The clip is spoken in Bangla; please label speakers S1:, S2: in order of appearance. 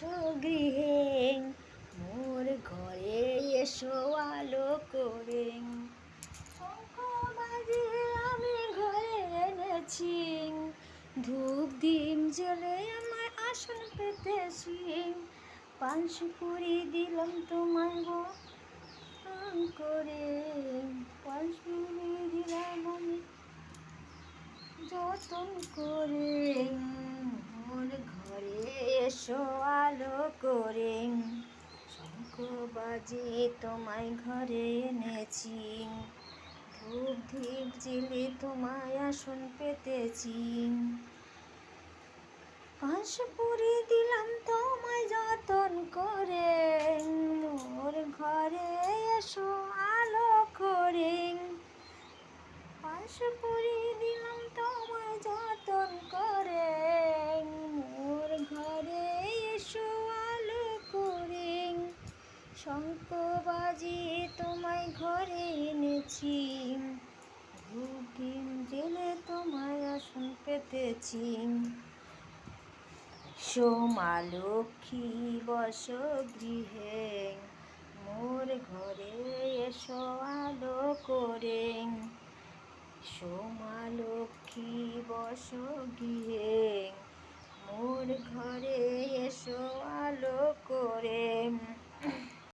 S1: বসো গৃহে, মোর ঘরে এসো আলো করে। শঙ্খ বাজিয়ে আমি ঘরে এনেছি, ধূপ দ্বীপ জ্বেলে আমার আসন পেতেছি। পান সুপুরি দিলাম তোমায় বরণ করে, পান সুপুরি দিলাম আমি যতন করে। মোর ঘরে এসো আলো করে, শঙ্খ বাজিয়ে তোমায় ঘরে এনেছি, ধূপ দ্বীপ জ্বেলে তোমায় আসন পেতেছি। পান সুপুরি দিলাম তোমায় যতন করে, মোর ঘরে এসো আলো করে। পান সুপুরি দিলাম তোমায় যতন করে, মোর ঘরে এসো আলো করে। শঙ্খ বাজিয়ে তোমায় ঘরে এনেছি, ধূপ দ্বীপ জ্বেলে তোমায় আসন পেতেছি। সোমা লক্ষ্মী বসো গৃহে, মোর ঘরে এসো আলো করে। সোমা লক্ষ্মী বসো গৃহে।